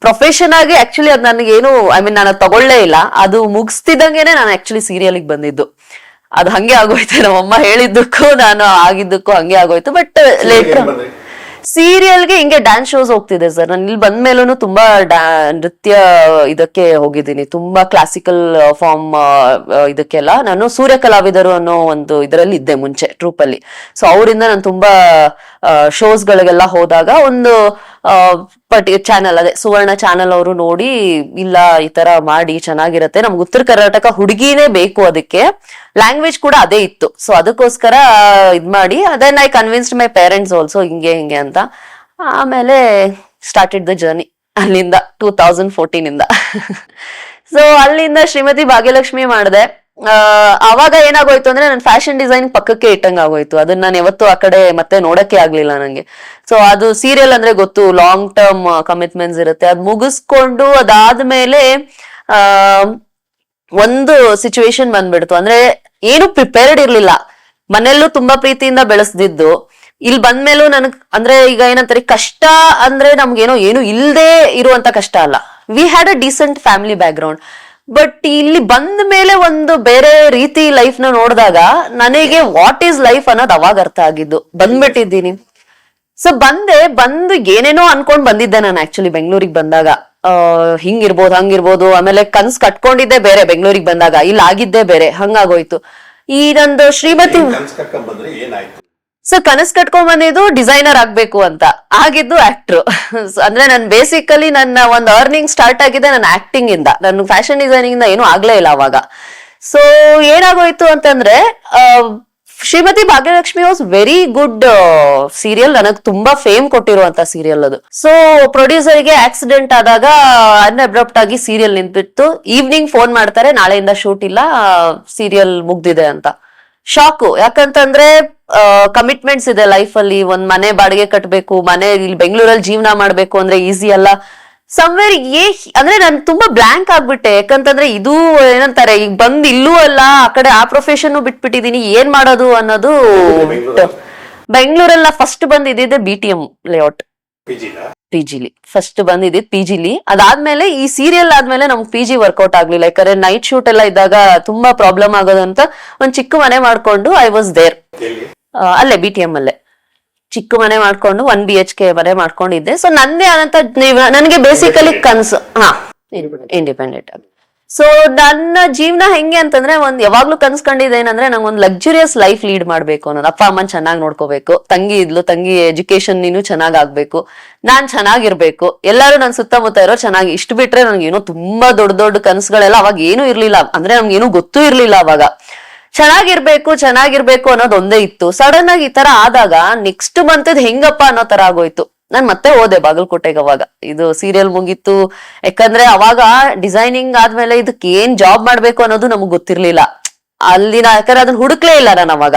ಪ್ರೊಫೆಷನ್ ಆಗಿ ಆಕ್ಚುಲಿ ಅದು ನನಗೇನು ನಾನು ತಗೊಳ್ಳೇ ಇಲ್ಲ. ಅದು ಮುಗಿಸ್ತಿದ್ದಂಗೆನೆ ನಾನು ಆಕ್ಚುಲಿ ಸೀರಿಯಲ್ಗೆ ಬಂದಿದ್ದು. ಅದು ಹಂಗೆ ಆಗೋಯ್ತು. ನಮ್ಮಮ್ಮ ಹೇಳಿದ್ದಕ್ಕೂ ನಾನು ಆಗಿದ್ದಕ್ಕೂ ಹಂಗೆ ಆಗೋಯ್ತು. ಬಟ್ ಲೇಟರ್ ಸೀರಿಯಲ್ಗೆ ಹಿಂಗೆ ಡ್ಯಾನ್ಸ್ ಶೋಸ್ ಹೋಗ್ತಿದೆ ಸರ್. ನಾನು ಇಲ್ಲಿ ಬಂದ್ಮೇಲೂ ತುಂಬಾ ನೃತ್ಯ ಇದಕ್ಕೆ ಹೋಗಿದ್ದೀನಿ, ತುಂಬಾ ಕ್ಲಾಸಿಕಲ್ ಫಾರ್ಮ್ ಇದಕ್ಕೆಲ್ಲ. ನಾನು ಸೂರ್ಯ ಕಲಾವಿದರು ಅನ್ನೋ ಒಂದು ಇದರಲ್ಲಿ ಇದ್ದೆ ಮುಂಚೆ, ಟ್ರೂಪ್ ಅಲ್ಲಿ. ಸೊ ಅವರಿಂದ ನಾನು ತುಂಬಾ ಶೋಸ್ ಗಳಿಗೆಲ್ಲ ಹೋದಾಗ ಒಂದು ಚಾನಲ್, ಅದೇ ಸುವರ್ಣ ಚಾನಲ್ ಅವರು ನೋಡಿ, ಇಲ್ಲ ಈ ತರ ಮಾಡಿ ಚೆನ್ನಾಗಿರತ್ತೆ, ನಮ್ಗೆ ಉತ್ತರ ಕರ್ನಾಟಕ ಹುಡುಗಿನೇ ಬೇಕು, ಅದಕ್ಕೆ ಲ್ಯಾಂಗ್ವೇಜ್ ಕೂಡ ಅದೇ ಇತ್ತು. ಸೊ ಅದಕ್ಕೋಸ್ಕರ ಇದ್ ಮಾಡಿ ಅದನ್ನ I convinced my parents also ಹಿಂಗೆ ಅಂತ. ಆಮೇಲೆ ಸ್ಟಾರ್ಟೆಡ್ ದ ಜರ್ನಿ ಅಲ್ಲಿಂದ 2014 ಇಂದ. ಸೊ ಅಲ್ಲಿಂದ ಶ್ರೀಮತಿ ಭಾಗ್ಯಲಕ್ಷ್ಮಿ ಮಾಡಿದೆ. ಅವಾಗ ಏನಾಗೋಯ್ತು ಅಂದ್ರೆ ನನ್ ಫ್ಯಾಷನ್ ಡಿಸೈನ್ ಪಕ್ಕಕ್ಕೆ ಇಟ್ಟಂಗ ಆಗೋಯ್ತು. ಅದನ್ನ ನಾನು ಯಾವತ್ತೂ ಆ ಕಡೆ ಮತ್ತೆ ನೋಡಕ್ಕೆ ಆಗ್ಲಿಲ್ಲ ನಂಗೆ. ಸೊ ಅದು ಸೀರಿಯಲ್ ಅಂದ್ರೆ ಗೊತ್ತು, ಲಾಂಗ್ ಟರ್ಮ್ ಕಮಿಟ್ಮೆಂಟ್ಸ್ ಇರುತ್ತೆ. ಅದ್ ಮುಗಿಸ್ಕೊಂಡು ಅದಾದ್ಮೇಲೆ ಒಂದು ಸಿಚುವೇಶನ್ ಬಂದ್ಬಿಡ್ತು. ಅಂದ್ರೆ ಏನು ಪ್ರಿಪೇರ್ಡ್ ಇರ್ಲಿಲ್ಲ. ಮನೆಯಲ್ಲೂ ತುಂಬಾ ಪ್ರೀತಿಯಿಂದ ಬೆಳೆಸ್ದಿದ್ದು. ಇಲ್ಲಿ ಬಂದ್ಮೇಲೂ ನನಗ್ ಅಂದ್ರೆ ಈಗ ಏನಂತಾರೆ, ಕಷ್ಟ ಅಂದ್ರೆ ನಮ್ಗೇನೋ ಏನು ಇಲ್ದೇ ಇರುವಂತ ಕಷ್ಟ ಅಲ್ಲ. We had a decent family back ground. But ಇಲ್ಲಿ ಬಂದ ಮೇಲೆ ಒಂದು ಬೇರೆ ರೀತಿ ಲೈಫ್ ನ ನೋಡಿದಾಗ ನನಗೆ ವಾಟ್ ಈಸ್ ಲೈಫ್ ಅನ್ನೋದು ಅವಾಗ ಅರ್ಥ ಆಗಿದ್ದು. ಬಂದ್ಬಿಟ್ಟಿದ್ದೀನಿ. ಸೊ ಬಂದು ಏನೇನೋ ಅನ್ಕೊಂಡ್ ಬಂದಿದ್ದೆ ನಾನು ಆಕ್ಚುಲಿ ಬೆಂಗಳೂರಿಗೆ ಬಂದಾಗ. ಹಿಂಗಿರ್ಬೋದು ಹಂಗಿರ್ಬೋದು. ಆಮೇಲೆ ಕನ್ಸ್ ಕಟ್ಕೊಂಡಿದ್ದೆ ಬೇರೆ, ಬೆಂಗಳೂರಿಗೆ ಬಂದಾಗ ಇಲ್ಲಿ ಆಗಿದ್ದೇ ಬೇರೆ, ಹಂಗಾಗೋಯ್ತು. ಈ ನಂದು ಶ್ರೀಮತಿ ಸೊ ಕನಸ್ ಕಟ್ಕೊಂಡ್ ಬಂದಿದ್ದು ಡಿಸೈನರ್ ಆಗ್ಬೇಕು ಅಂತ, ಆಗಿದ್ದು ಆಕ್ಟ್ರು. ಅಂದ್ರೆ ನನ್ ಬೇಸಿಕಲಿ ನನ್ನ ಒಂದು ಅರ್ನಿಂಗ್ ಸ್ಟಾರ್ಟ್ ಆಗಿದೆ ನನ್ನ ಆಕ್ಟಿಂಗ್ ಇಂದ. ನನ್ ಫ್ಯಾಷನ್ ಡಿಸೈನಿಂಗ್ ಇಂದ ಏನೂ ಆಗ್ಲೇ ಇಲ್ಲ ಅವಾಗ. ಸೊ ಏನಾಗೋಯ್ತು ಅಂತಂದ್ರೆ, Shrimati Bhagyalakshmi was very good serial. ನನಗ್ ತುಂಬಾ ಫೇಮ್ ಕೊಟ್ಟಿರುವಂತ ಸೀರಿಯಲ್ ಅದು. ಸೊ ಪ್ರೊಡ್ಯೂಸರ್ಗೆ ಆಕ್ಸಿಡೆಂಟ್ ಆದಾಗ ಅನ್ಅಬ್ರಪ್ಟ್ ಆಗಿ ಸೀರಿಯಲ್ ನಿಂತ್ಬಿಟ್ಟು ಈವ್ನಿಂಗ್ ಫೋನ್ ಮಾಡ್ತಾರೆ, ನಾಳೆಯಿಂದ ಶೂಟ್ ಇಲ್ಲ, ಸೀರಿಯಲ್ ಮುಗ್ದಿದೆ ಅಂತ. ಶಾಕು. ಯಾಕಂತಂದ್ರೆ ಕಮಿಟ್ಮೆಂಟ್ಸ್ ಇದೆ ಲೈಫ್ ಅಲ್ಲಿ. ಒಂದ್ ಮನೆ ಬಾಡಿಗೆ ಕಟ್ಬೇಕು, ಮನೆ ಇಲ್ಲಿ ಬೆಂಗಳೂರಲ್ಲಿ ಜೀವನ ಮಾಡ್ಬೇಕು ಅಂದ್ರೆ ಈಸಿ ಅಲ್ಲ. ಸಮ್ವೇರ್ ಅಂದ್ರೆ ನಾನು ತುಂಬಾ ಬ್ಲಾಂಕ್ ಆಗ್ಬಿಟ್ಟೆ. ಯಾಕಂತಂದ್ರೆ ಇದು ಏನಂತಾರೆ, ಈಗ ಬಂದ್ ಇಲ್ಲೂ ಅಲ್ಲ, ಆ ಕಡೆ ಆ ಪ್ರೊಫೆಷನ್ ಬಿಟ್ಬಿಟ್ಟಿದೀನಿ, ಏನ್ ಮಾಡೋದು ಅನ್ನೋದು. ಬೆಂಗಳೂರೆಲ್ಲ ಫಸ್ಟ್ ಬಂದಿದ್ದೆ BTM ಲೇಔಟ್ PGಲಿ ಫಸ್ಟ್ ಬಂದಿದ್ದಿದ್ PGಲಿ. ಅದಾದ್ಮೇಲೆ ಈ ಸೀರಿಯಲ್ ಆದ್ಮೇಲೆ ನಮ್ಗೆ PG ವರ್ಕೌಟ್ ಆಗ್ಲಿಲ್ಲ. ಯಾಕಂದ್ರೆ ನೈಟ್ ಶೂಟ್ ಎಲ್ಲ ಇದ್ದಾಗ ತುಂಬಾ ಪ್ರಾಬ್ಲಮ್ ಆಗೋದು ಅಂತ ಒಂದ್ ಚಿಕ್ಕ ಮನೆ ಮಾಡ್ಕೊಂಡು ಐ ವಾಸ್ ದೇರ್. ಅಲ್ಲೇ BTM ಅಲ್ಲೇ ಚಿಕ್ಕ ಮನೆ ಮಾಡ್ಕೊಂಡು 1 BHK ಮನೆ ಮಾಡ್ಕೊಂಡಿದ್ದೆ. ಸೊ ನಂದೇ ಆದಂತ ನನಗೆ ಬೇಸಿಕಲಿ ಕನ್ಸು ಇಂಡಿಪೆಂಡೆಂಟ್ ಆಗಿ. ಸೊ ನನ್ನ ಜೀವನ ಹೆಂಗೆ ಅಂತಂದ್ರೆ ಯಾವಾಗ್ಲೂ ಕನ್ಸ್ಕೊಂಡಿದ್ದೇನಂದ್ರೆ ನಂಗೆ ಒಂದು ಲಕ್ಸುರಿಯಸ್ ಲೈಫ್ ಲೀಡ್ ಮಾಡ್ಬೇಕು ಅನ್ನೋದು. ಅಪ್ಪ ಅಮ್ಮನ್ ಚೆನ್ನಾಗಿ ನೋಡ್ಕೋಬೇಕು, ತಂಗಿ ಇದ್ಲು, ತಂಗಿ ಎಜುಕೇಶನ್ ನೀನು ಚೆನ್ನಾಗ್ ಆಗ್ಬೇಕು, ನಾನ್ ಚೆನ್ನಾಗಿರ್ಬೇಕು, ಎಲ್ಲಾರು ನನ್ ಸುತ್ತಮುತ್ತ ಇರೋ ಚೆನ್ನಾಗಿ. ಇಷ್ಟು ಬಿಟ್ರೆ ನನ್ಗೆ ಏನೋ ತುಂಬಾ ದೊಡ್ಡ ದೊಡ್ಡ ಕನಸುಗಳೆಲ್ಲ ಅವಾಗ ಏನೂ ಇರ್ಲಿಲ್ಲ. ಅಂದ್ರೆ ನಮ್ಗೆ ಏನೂ ಗೊತ್ತೂ ಇರ್ಲಿಲ್ಲ ಅವಾಗ. ಚೆನ್ನಾಗಿರ್ಬೇಕು ಅನ್ನೋದು ಒಂದೇ ಇತ್ತು. ಸಡನ್ ಆಗಿ ಈ ತರ ಆದಾಗ ನೆಕ್ಸ್ಟ್ ಮಂತ್ ಹೆಂಗಪ್ಪ ಅನ್ನೋ ತರ ಆಗೋಯ್ತು. ನಾನ್ ಮತ್ತೆ ಹೋದೆ ಬಾಗಲಕೋಟೆಗೆ. ಅವಾಗ ಇದು ಸೀರಿಯಲ್ ಮುಗೀತು. ಯಾಕಂದ್ರೆ ಅವಾಗ ಡಿಸೈನಿಂಗ್ ಆದ್ಮೇಲೆ ಇದಕ್ಕೆ ಏನ್ ಜಾಬ್ ಮಾಡ್ಬೇಕು ಅನ್ನೋದು ನಮಗ್ ಗೊತ್ತಿರ್ಲಿಲ್ಲ ಅಲ್ಲಿನ. ಯಾಕಂದ್ರೆ ಅದನ್ನ ಹುಡುಕ್ಲೇ ಇಲ್ಲ ನಾನು ಅವಾಗ.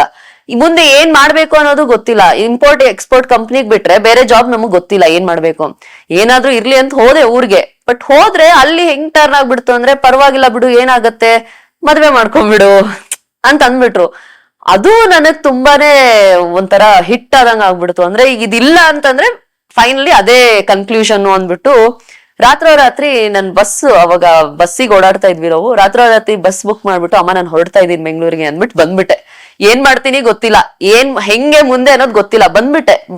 ಮುಂದೆ ಏನ್ ಮಾಡ್ಬೇಕು ಅನ್ನೋದು ಗೊತ್ತಿಲ್ಲ. ಇಂಪೋರ್ಟ್ ಎಕ್ಸ್ಪೋರ್ಟ್ ಕಂಪ್ನಿಗ್ ಬಿಟ್ರೆ ಬೇರೆ ಜಾಬ್ ನಮಗ್ ಗೊತ್ತಿಲ್ಲ ಏನ್ ಮಾಡ್ಬೇಕು. ಏನಾದ್ರೂ ಇರ್ಲಿ ಅಂತ ಹೋದೆ ಊರ್ಗೆ. ಬಟ್ ಹೋದ್ರೆ ಅಲ್ಲಿ ಹೆಂಗ್ ಟರ್ನ್ ಆಗ್ಬಿಡ್ತು ಅಂದ್ರೆ, ಪರವಾಗಿಲ್ಲ ಬಿಡು, ಏನಾಗತ್ತೆ, ಮದ್ವೆ ಮಾಡ್ಕೊಂಡ್ಬಿಡು ಅಂತ ಅಂದ್ಬಿಟ್ರು. ಅದು ನನಗ್ ತುಂಬಾನೇ ಒಂಥರ ಹಿಟ್ ಆದಂಗ ಆಗ್ಬಿಡ್ತು. ಅಂದ್ರೆ ಈಗ ಇದಿಲ್ಲ ಅಂತಂದ್ರೆ ಫೈನಲಿ ಅದೇ ಕನ್ಕ್ಲೂಷನ್ ಅಂದ್ಬಿಟ್ಟು ರಾತ್ರಿ ನನ್ ಅವಾಗ ಬಸ್ಸಿಗೆ ಓಡಾಡ್ತಾ ಇದ್ವಿ ನಾವು. ರಾತ್ರಿ ಬಸ್ ಬುಕ್ ಮಾಡ್ಬಿಟ್ಟು, ಅಮ್ಮ ನಾನು ಹೊರಡ್ತಾ ಇದ್ದೀನಿ ಬೆಂಗಳೂರಿಗೆ ಅಂದ್ಬಿಟ್ಟು ಬಂದ್ಬಿಟ್ಟೆ. ಏನ್ ಮಾಡ್ತೀನಿ ಗೊತ್ತಿಲ್ಲ, ಹೆಂಗೆ ಮುಂದೆ ಅನ್ನೋದು ಗೊತ್ತಿಲ್ಲ.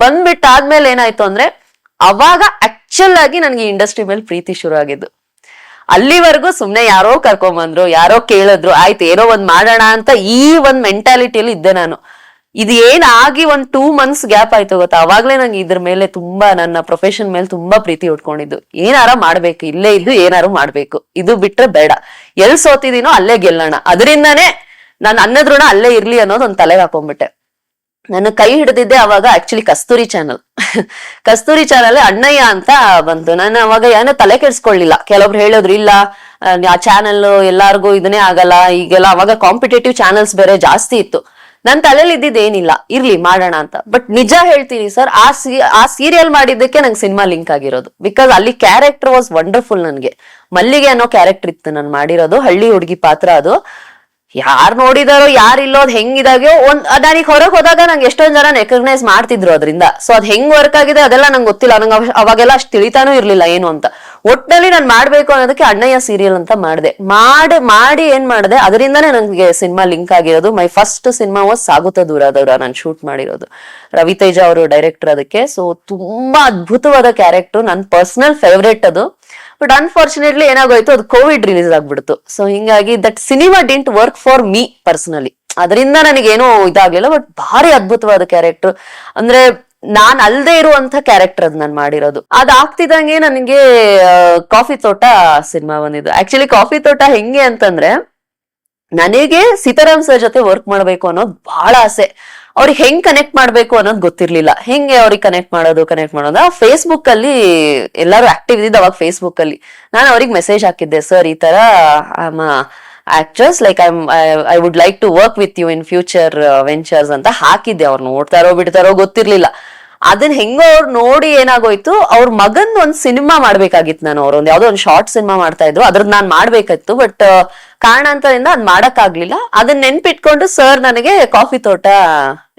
ಬಂದ್ಬಿಟ್ಟಾದ್ಮೇಲೆ ಏನಾಯ್ತು ಅಂದ್ರೆ, ಅವಾಗ ಆಕ್ಚುಲ್ ಆಗಿ ನನ್ಗೆ ಇಂಡಸ್ಟ್ರಿ ಮೇಲೆ ಪ್ರೀತಿ ಶುರು ಆಗಿದ್ದು. ಅಲ್ಲಿವರೆಗೂ ಸುಮ್ನೆ ಯಾರೋ ಕರ್ಕೊಂಬಂದ್ರು, ಯಾರೋ ಕೇಳಿದ್ರು, ಆಯ್ತು ಏನೋ ಒಂದ್ ಮಾಡೋಣ ಅಂತ ಈ ಒಂದ್ ಮೆಂಟಾಲಿಟಿಯಲ್ಲಿ ಇದ್ದೆ ನಾನು. ಇದು ಏನಾಗಿ ಒಂದ್ 2 months ಗ್ಯಾಪ್ ಆಯ್ತು ಗೊತ್ತಾ, ಅವಾಗ್ಲೇ ನಂಗೆ ಇದ್ರ ಮೇಲೆ ತುಂಬಾ, ನನ್ನ ಪ್ರೊಫೆಷನ್ ಮೇಲೆ ತುಂಬಾ ಪ್ರೀತಿ ಉಟ್ಕೊಂಡಿದ್ದು. ಏನಾರ ಮಾಡ್ಬೇಕು, ಇಲ್ಲೇ ಇದ್ದು ಏನಾರು ಮಾಡ್ಬೇಕು, ಇದು ಬಿಟ್ರೆ ಬೇಡ. ಎಲ್ ಸೋತಿದೀನೋ ಅಲ್ಲೇ ಗೆಲ್ಲೋಣ, ಅದರಿಂದಾನೇ ನಾನು ಅನ್ನದ ಋಣ ಅಲ್ಲೇ ಇರ್ಲಿ ಅನ್ನೋದು ಒಂದ್ ತಲೆಗೆ ಹಾಕೊಂಡ್ಬಿಟ್ಟೆ. ನನ್ನ ಕೈ ಹಿಡಿದಿದ್ದೆ ಅವಾಗ ಆಕ್ಚುಲಿ ಕಸ್ತೂರಿ ಚಾನಲ್. ಕಸ್ತೂರಿ ಚಾನಲ್ ಅಣ್ಣಯ್ಯ ಅಂತ ಬಂತು. ನಾನು ಅವಾಗ ಏನೋ ತಲೆ ಕೆಡ್ಸ್ಕೊಳ್ಳಿಲ್ಲ. ಕೆಲವ್ರು ಹೇಳಿದ್ರು ಇಲ್ಲ ಆ ಚಾನಲ್ ಎಲ್ಲಾರ್ಗು ಇದನ್ನೇ ಆಗಲ್ಲ, ಈಗೆಲ್ಲ ಅವಾಗ ಕಾಂಪಿಟೇಟಿವ್ ಚಾನಲ್ಸ್ ಬೇರೆ ಜಾಸ್ತಿ ಇತ್ತು. ನನ್ ತಲೆಯಲ್ಲಿ ಇದ್ದಿದ್ದೇನಿಲ್ಲ, ಇರ್ಲಿ ಮಾಡೋಣ ಅಂತ. ಬಟ್ ನಿಜ ಹೇಳ್ತೀನಿ ಸರ್, ಆ ಸೀರಿಯಲ್ ಮಾಡಿದ್ದಕ್ಕೆ ನಂಗೆ ಸಿನಿಮಾ ಲಿಂಕ್ ಆಗಿರೋದು. ಬಿಕಾಸ್ ಅಲ್ಲಿ ಕ್ಯಾರೆಕ್ಟರ್ ವಾಸ್ ವಂಡರ್ಫುಲ್. ನನ್ಗೆ ಮಲ್ಲಿಗೆ ಅನ್ನೋ ಕ್ಯಾರೆಕ್ಟರ್ ಇತ್ತು ನಾನು ಮಾಡಿರೋದು, ಹಳ್ಳಿ ಹುಡುಗಿ ಪಾತ್ರ. ಅದು ಯಾರ್ ನೋಡಿದಾರೋ ಯಾರಿಲ್ಲೋ, ಅದ್ ಹೆಂಗಿದಾಗ್ಯೋ ನಾನೀಗ ಹೊರಗೆ ಹೋದಾಗ ನಂಗೆ ಎಷ್ಟೊಂದ್ ಜನ ರೆಕಗ್ನೈಸ್ ಮಾಡ್ತಿದ್ರು ಅದರಿಂದ. ಸೊ ಅದ್ ಹೆಂಗ್ ವರ್ಕ್ ಆಗಿದೆ ಅದೆಲ್ಲ ನಂಗೆ ಗೊತ್ತಿಲ್ಲ. ನಂಗೆ ಅವಾಗೆಲ್ಲ ಅಷ್ಟು ತಿಳಿತಾನೂ ಇರ್ಲಿಲ್ಲ ಏನು ಅಂತ. ಒಟ್ನಲ್ಲಿ ನಾನು ಮಾಡ್ಬೇಕು ಅನ್ನೋದಕ್ಕೆ ಅಣ್ಣಯ್ಯ ಸೀರಿಯಲ್ ಅಂತ ಮಾಡಿ ಏನ್ ಮಾಡಿದೆ, ಅದರಿಂದಾನೇ ನಂಗೆ ಸಿನಿಮಾ ಲಿಂಕ್ ಆಗಿರೋದು. ಮೈ ಫಸ್ಟ್ ಸಿನಿಮಾ ವಾಸ್ ಸಾಗುತ್ತಾ ದೂರ ನಾನು ಶೂಟ್ ಮಾಡಿರೋದು. ರವಿತೇಜ ಅವರು ಡೈರೆಕ್ಟರ್ ಅದಕ್ಕೆ. ಸೊ ತುಂಬಾ ಅದ್ಭುತವಾದ ಕ್ಯಾರೆಕ್ಟರ್, ನನ್ ಪರ್ಸನಲ್ ಫೇವ್ರೇಟ್ ಅದು. ಬಟ್ ಅನ್ಫಾರ್ಚುನೇಟ್ಲಿ ಏನಾಗೋಯ್ತು, ಅದು ಕೋವಿಡ್ ರಿಲೀಸ್ ಆಗ್ಬಿಡ್ತು. ಸೊ ಹಿಂಗಾಗಿ that cinema didn't work for me personally. ಅದರಿಂದ ನನಗೇನೋ ಇದಾಗ್ಲಿಲ್ಲ. ಬಟ್ ಭಾರಿ ಅದ್ಭುತವಾದ ಕ್ಯಾರೆಕ್ಟರ್. ಅಂದ್ರೆ ನಾನ್ ಅಲ್ದೇ ಇರುವಂತ ಕ್ಯಾರೆಕ್ಟರ್ ಅದ್ ನಾನ್ ಮಾಡಿರೋದು. ಅದಾಗ್ತಿದಂಗೆ ನನಗೆ ಕಾಫಿ ತೋಟ ಸಿನಿಮಾ ಬಂದಿದ್ದು. ಆಕ್ಚುಲಿ ಕಾಫಿ ತೋಟ ಹೆಂಗೆ ಅಂತಂದ್ರೆ, ನನಗೆ ಸೀತಾರಾಮ್ ಸರ್ ಜೊತೆ ವರ್ಕ್ ಮಾಡ್ಬೇಕು ಅನ್ನೋದು ಬಹಳ ಆಸೆ. ಅವ್ರಿಗೆ ಹೆಂಗ್ ಕನೆಕ್ಟ್ ಮಾಡ್ಬೇಕು ಅನ್ನೋದು ಗೊತ್ತಿರ್ಲಿಲ್ಲ. ಹೆಂಗೆ ಅವ್ರಿಗೆ ಕನೆಕ್ಟ್ ಮಾಡೋದು ಫೇಸ್ಬುಕ್ ಅಲ್ಲಿ ಎಲ್ಲಾರು ಆಕ್ಟಿವ್ ಇದ್ದಿದ್ದು ಅವಾಗ. ಫೇಸ್ಬುಕ್ ಅಲ್ಲಿ ನಾನು ಅವ್ರಿಗೆ ಮೆಸೇಜ್ ಹಾಕಿದ್ದೆ, ಸರ್ ಈ ತರ actress, like I would like to work with you in future ventures ಅಂತ ಹಾಕಿದ್ದೆ. ಅವ್ರು ನೋಡ್ತಾರೋ ಬಿಡ್ತಾರೋ ಗೊತ್ತಿರ್ಲಿಲ್ಲ. ಅದನ್ನ ಹೆಂಗೋ ಅವ್ರು ನೋಡಿ ಏನಾಗೋಯ್ತು, ಅವ್ರ ಮಗನ್ ಒಂದ್ ಸಿನಿಮಾ ಮಾಡ್ಬೇಕಾಗಿತ್ತು. ನಾನು ಅವ್ರೊಂದ್ ಯಾವ್ದೋ ಒಂದ್ ಶಾರ್ಟ್ ಸಿನಿಮಾ ಮಾಡ್ತಾ ಇದ್ರು, ಅದ್ರದ್ದು ನಾನ್ ಮಾಡ್ಬೇಕಾಯ್ತು. ಬಟ್ ಕಾರಣಾಂತರದಿಂದ ಅದ್ ಮಾಡಕ್ ಆಗ್ಲಿಲ್ಲ. ಅದನ್ನ ನೆನ್ಪಿಟ್ಕೊಂಡು ಸರ್ ನನಗೆ ಕಾಫಿ ತೋಟ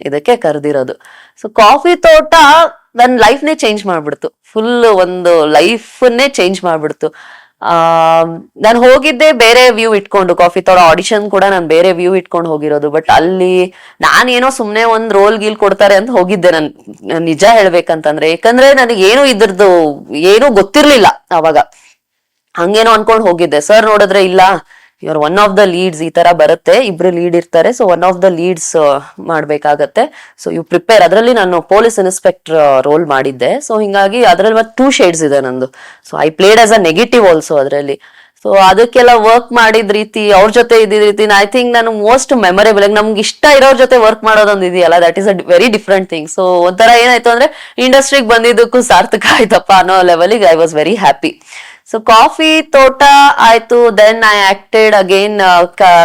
ಇದಕ್ಕೆ ಕರೆದಿರೋದು. ಸೊ ಕಾಫಿ ತೋಟ ನನ್ ಲೈಫ್ನೇ ಚೇಂಜ್ ಮಾಡ್ಬಿಡ್ತು. ಫುಲ್ ಒಂದು ಲೈಫನ್ನೇ ಚೇಂಜ್ ಮಾಡ್ಬಿಡ್ತು. ನಾನು ಹೋಗಿದ್ದೆ ಬೇರೆ ವ್ಯೂ ಇಟ್ಕೊಂಡು. ಕಾಫಿ ತೋಟ ಆಡಿಷನ್ ಕೂಡ ನಾನು ಬೇರೆ ವ್ಯೂ ಇಟ್ಕೊಂಡು ಹೋಗಿರೋದು. ಬಟ್ ಅಲ್ಲಿ ನಾನೇನೋ ಸುಮ್ನೆ ಒಂದ್ ರೋಲ್ ಗೀಲ್ ಕೊಡ್ತಾರೆ ಅಂತ ಹೋಗಿದ್ದೆ. ನನ್ ನಿಜ ಹೇಳ್ಬೇಕಂತಂದ್ರೆ, ಯಾಕಂದ್ರೆ ನನಗೆ ಏನು ಇದ್ರದ್ದು ಏನೂ ಗೊತ್ತಿರ್ಲಿಲ್ಲ ಅವಾಗ. ಹಂಗೇನೋ ಅನ್ಕೊಂಡ್ ಹೋಗಿದ್ದೆ. ಸರ್ ನೋಡಿದ್ರೆ ಇಲ್ಲ, ಇವ್ರ ಒನ್ ಆಫ್ ದ ಲೀಡ್ಸ್, ಈ ತರ ಬರುತ್ತೆ, ಇಬ್ರು ಲೀಡ್ ಇರ್ತಾರೆ, so one of the leads ಮಾಡ್ಬೇಕಾಗತ್ತೆ, ಸೊ ಯು ಪ್ರಿಪೇರ್. ಅದ್ರಲ್ಲಿ ನಾನು ಪೊಲೀಸ್ ಇನ್ಸ್ಪೆಕ್ಟರ್ ರೋಲ್ ಮಾಡಿದ್ದೆ. ಸೊ ಹಿಂಗಾಗಿ ಅದ್ರಲ್ಲಿ ಮತ್ತೆ 2 shades ಇದೆ ನಂದು. So I played as a negative also ಅದ್ರಲ್ಲಿ. ಸೊ ಅದಕ್ಕೆಲ್ಲ ವರ್ಕ್ ಮಾಡಿದ ರೀತಿ, ಅವ್ರ ಜೊತೆ ಇದ್ದಿದ್ ರೀತಿ, ಐ ಥಿಂಕ್ ನಾನು ಮೋಸ್ಟ್ ಮೆಮೊರೇಬಲ್. ನಮ್ಗೆ ಇಷ್ಟ ಇರೋರ್ ಜೊತೆ ವರ್ಕ್ ಮಾಡೋದೊಂದು ಇದೆಯಲ್ಲ, that is a very different thing. So ಒಂಥರ ಏನಾಯ್ತು ಅಂದ್ರೆ, ಇಂಡಸ್ಟ್ರಿಗೆ ಬಂದಿದ್ದಕ್ಕೂ ಸಾರ್ಥಕ ಆಯ್ತಪ್ಪ ಅನ್ನೋ ಲೆವೆಲಿಗೆ I was very happy. So coffee ತೋಟ ಆಯ್ತು, then I acted again.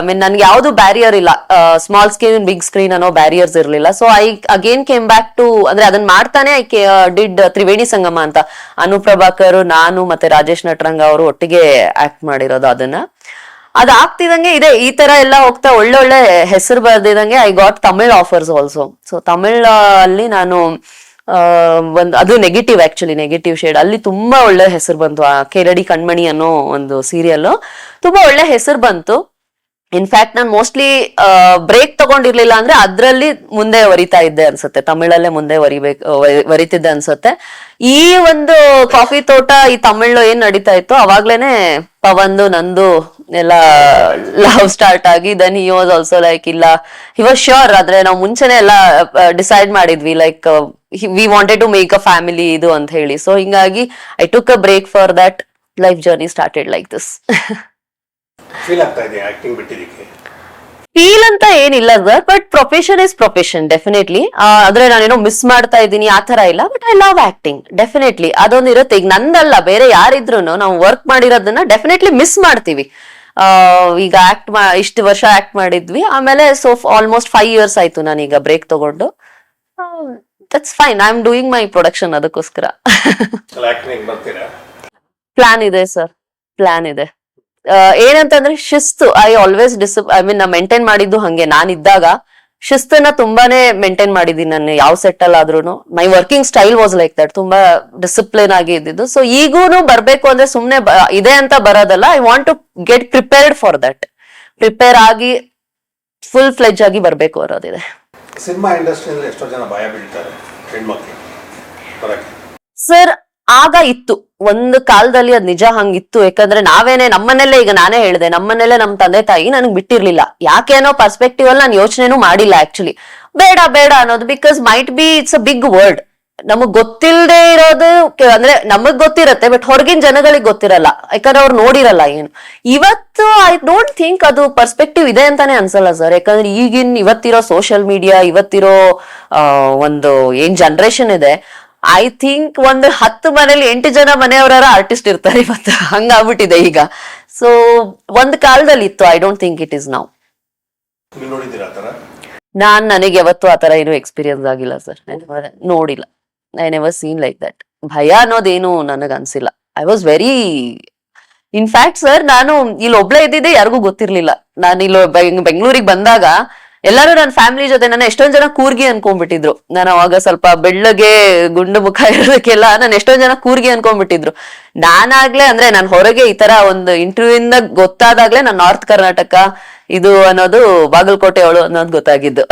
Mean ನನ್ಗೆ ಯಾವ್ದು ಬ್ಯಾರಿಯರ್ ಇಲ್ಲ, ಸ್ಮಾಲ್ ಸ್ಕ್ರೀನ್ ಬಿಗ್ ಸ್ಕ್ರೀನ್ ಅನ್ನೋ ಬ್ಯಾರಿಯರ್ಸ್ ಇರ್ಲಿಲ್ಲ. So I again came back to, ಅಂದ್ರೆ ಅದನ್ನ ಮಾಡ್ತಾನೆ ಐ ಡಿಡ್ ತ್ರಿವೇಣಿ ಸಂಗಮ ಅಂತ. ಅನುಪ್ರಭಾಕರ್, ನಾನು ಮತ್ತೆ ರಾಜೇಶ್ ನಟರಂಗ ಅವರು ಒಟ್ಟಿಗೆ ಆಕ್ಟ್ ಮಾಡಿರೋದು ಅದನ್ನ. ಅದಾಗ್ತಿದಂಗೆ ಇದೆ ಈ ತರ ಎಲ್ಲ ಹೋಗ್ತಾ ಒಳ್ಳೊಳ್ಳೆ ಹೆಸರು ಬರ್ದಿದಂಗೆ I got Tamil offers also. So Tamil ಅಲ್ಲಿ ನಾನು ಅದು ನೆಗೆಟಿವ್, ಆಕ್ಚುಲಿ ನೆಗೆಟಿವ್ ಶೇಡ್, ಅಲ್ಲಿ ತುಂಬಾ ಒಳ್ಳೆ ಹೆಸರು ಬಂತು. ಆ ಕೆರಡಿ ಕಣ್ಮಣಿ ಅನ್ನೋ ಒಂದು ಸೀರಿಯಲ್ ತುಂಬಾ ಒಳ್ಳೆ ಹೆಸರು ಬಂತು. ಇನ್ಫ್ಯಾಕ್ಟ್ ನಾನು ಮೋಸ್ಟ್ಲಿ ಬ್ರೇಕ್ ತಗೊಂಡಿರ್ಲಿಲ್ಲ ಅಂದ್ರೆ ಅದ್ರಲ್ಲಿ ಮುಂದೆ ವರಿತಾ ಇದ್ದೆ ಅನ್ಸುತ್ತೆ, ತಮಿಳಲ್ಲೇ ಮುಂದೆ ವರಿತಿದ್ದೆ ಅನ್ಸುತ್ತೆ. ಈ ಒಂದು ಕಾಫಿ ತೋಟ ಈ ತಮಿಳು ಏನ್ ನಡೀತಾ ಇತ್ತು ಅವಾಗ್ಲೇನೆ ಪವಂದು ನಂದು ಎಲ್ಲ ಲವ್ ಸ್ಟಾರ್ಟ್ ಆಗಿ, then he was also like ಇಲ್ಲ, ಹಿ ವಾಸ್ ಶ್ಯೂರ್. ಆದ್ರೆ ನಾವು ಮುಂಚೆನೆ ಎಲ್ಲ ಡಿಸೈಡ್ ಮಾಡಿದ್ವಿ, like we wanted to make a family ಇದು ಅಂತ ಹೇಳಿ. ಸೊ ಹಿಂಗಾಗಿ I took a break for that. Life journey started like this. Feel ಆಗ್ತಾ ಇದೆ ಆಕ್ಟಿಂಗ್ ಬಿಟ್ಟಿದ್ದಕ್ಕೆ? ಫೀಲ್ ಅಂತ ಏನಿಲ್ಲ sir, but profession is profession definitely. ಆದ್ರೆ ನಾನೇನೋ ಮಿಸ್ ಮಾಡ್ತಾ ಇದ್ದೀನಿ ಆ ತರ ಇಲ್ಲ, but I love acting definitely. ಅದೊಂದು ಇರುತ್ತೆ. ಈಗ ನಂದಲ್ಲ, ಬೇರೆ ಯಾರಿದ್ರು ನಾವು ವರ್ಕ್ ಮಾಡಿರೋದನ್ನ ಡೆಫಿನೆಟ್ಲಿ ಮಿಸ್ ಮಾಡ್ತೀವಿ. ಈಗ ಇಷ್ಟು ವರ್ಷ ಆಕ್ಟ್ ಮಾಡಿದ್ವಿ, ಆಮೇಲೆ ಸೊ ಆಲ್ಮೋಸ್ಟ್ 5 years ಆಯ್ತು ನಾನೀಗ ಬ್ರೇಕ್ ತಗೊಂಡು. That's fine, I am doing my production. ಅದಕ್ಕೋಸ್ಕರ ಆಕ್ಟಿಂಗ್ ಬರ್ತೀರಾ? ಪ್ಲಾನ್ ಇದೆ ಸರ್, ಪ್ಲಾನ್ ಇದೆ. ಏನಂತಂದ್ರೆ ಶಿಸ್ತು, ಐ ಆಲ್ವೇಸ್ ನಾ ಮೇಂಟೈನ್ ಮಾಡಿದ್ದು ಹಂಗೆ. ನಾನಿದ್ದಾಗ ಶಿಸ್ತನ್ನ ತುಂಬಾನೇ ಮೇಂಟೈನ್ ಮಾಡಿದೀನಿ ನಾನು ಯಾವ ಸೆಟ್ ಅಲ್ಲಿ ಆದ್ರೂ. My working style was like that, ತುಂಬಾ ಡಿಸಿಪ್ಲಿನ್ ಆಗಿ ಇದ್ದಿದ್ದು. ಸೊ ಈಗೂನು ಬರ್ಬೇಕು ಅಂದ್ರೆ ಸುಮ್ನೆ ಇದೆ ಅಂತ ಬರೋದಲ್ಲ, I want to get prepared for that. Prepare ಆಗಿ ಫುಲ್ ಫ್ಲೆಜ್ ಆಗಿ ಬರ್ಬೇಕು ಅನ್ನೋದಿದೆ. ಸಿನಿಮಾ ಇಂಡಸ್ಟ್ರಿಯಲ್ಲಿ ಎಷ್ಟೋ ಜನ ಭಯ ಬೀಳ್ತಾರೆ ಹೆಣ್ಮಕ್ಳು ಬರಕ್ಕೆ. ಸರ್ ಆಗ ಇತ್ತು ಒಂದು ಕಾಲದಲ್ಲಿ, ಅದ್ ನಿಜ ಹಂಗಿತ್ತು. ಯಾಕಂದ್ರೆ ನಾವೇನೆ ನಮ್ಮನೇಲೆ, ಈಗ ನಾನೇ ಹೇಳಿದೆ, ನಮ್ಮನೇಲೆ ನಮ್ ತಂದೆ ತಾಯಿ ನನಗ್ ಬಿಟ್ಟಿರ್ಲಿಲ್ಲ. ಯಾಕೇನೋ ಪರ್ಸ್ಪೆಕ್ಟಿವ್ ಅಲ್ಲಿ ನಾನು ಯೋಚನೆನೂ ಮಾಡಿಲ್ಲ ಆಕ್ಚುಲಿ. ಬೇಡ ಬೇಡ ಅನ್ನೋದು, because might be it's a big word. ನಮಗ್ ಗೊತ್ತಿಲ್ಲದೆ ಇರೋದು, ಅಂದ್ರೆ ನಮಗ್ ಗೊತ್ತಿರತ್ತೆ, ಬಟ್ ಹೊರಗಿನ ಜನಗಳಿಗೆ ಗೊತ್ತಿರಲ್ಲ, ಯಾಕಂದ್ರೆ ಅವ್ರು ನೋಡಿರಲ್ಲ ಏನು. ಇವತ್ತು ಐ ಡೋಂಟ್ ಥಿಂಕ್ ಅದು ಪರ್ಸ್ಪೆಕ್ಟಿವ್ ಇದೆ ಅಂತಾನೆ ಅನ್ಸಲ್ಲ ಸರ್. ಯಾಕಂದ್ರೆ ಇವತ್ತಿರೋ ಸೋಷಿಯಲ್ ಮೀಡಿಯಾ, ಇವತ್ತಿರೋ ಒಂದು ಏನ್ ಜನರೇಷನ್ ಇದೆ, ಐ ಥಿಂಕ್ ಒಂದು 10 ಮನೇಲಿ 8 ಜನ ಮನೆಯವರ ಆರ್ಟಿಸ್ಟ್ ಇರ್ತಾರೆ ಇವತ್ತು, ಹಂಗಾಗ್ಬಿಟ್ಟಿದೆ ಈಗ. ಸೊ ಒಂದ್ ಕಾಲದಲ್ಲಿ ಇತ್ತು, I don't think it is now. ನನಗೆ ಯಾವತ್ತೂ ಆತರ ಏನು ಎಕ್ಸ್ಪೀರಿಯನ್ಸ್ ಆಗಿಲ್ಲ ಸರ್, ನೋಡಿಲ್ಲ. I never seen like that. ಭಯ ಅನ್ನೋದೇನು ನನಗ್ ಅನ್ಸಿಲ್ಲ. I was very, in fact sir ನಾನು ಇಲ್ಲಿ ಒಬ್ಳೆ ಇದ್ದಿದ್ದೆ ಯಾರಿಗೂ ಗೊತ್ತಿರ್ಲಿಲ್ಲ. ನಾನು ಇಲ್ಲಿ ಬೆಂಗಳೂರಿಗೆ ಬಂದಾಗ ಎಲ್ಲರೂ ನನ್ನ ಫ್ಯಾಮಿಲಿ ಜೊತೆ, ನನ್ನ ಎಷ್ಟೊಂದ್ ಜನ ಕೂರ್ಗಿ ಅನ್ಕೊಂಡ್ಬಿಟ್ಟಿದ್ರು. ನಾನು ಅವಾಗ ಸ್ವಲ್ಪ ಬೆಳ್ಳಗೆ ಗುಂಡು ಮುಖ ಇರೋದಕ್ಕೆಲ್ಲ ನಾನು ಎಷ್ಟೊಂದ್ ಜನ ಕೂರ್ಗಿ ಅನ್ಕೊಂಡ್ಬಿಟ್ಟಿದ್ರು. ನಾನಾಗ್ಲೇ, ಅಂದ್ರೆ ನಾನು ಹೊರಗೆ ಈ ತರ ಒಂದು ಇಂಟರ್ವ್ಯೂ ಇಂದ ಗೊತ್ತಾದಾಗ್ಲೇ ನಾನು ನಾರ್ತ್ ಕರ್ನಾಟಕ ಇದು ಅನ್ನೋದು, ಬಾಗಲಕೋಟೆ ಅವಳು ಅನ್ನೋದು ಗೊತ್ತಾಗಿದ್ದು.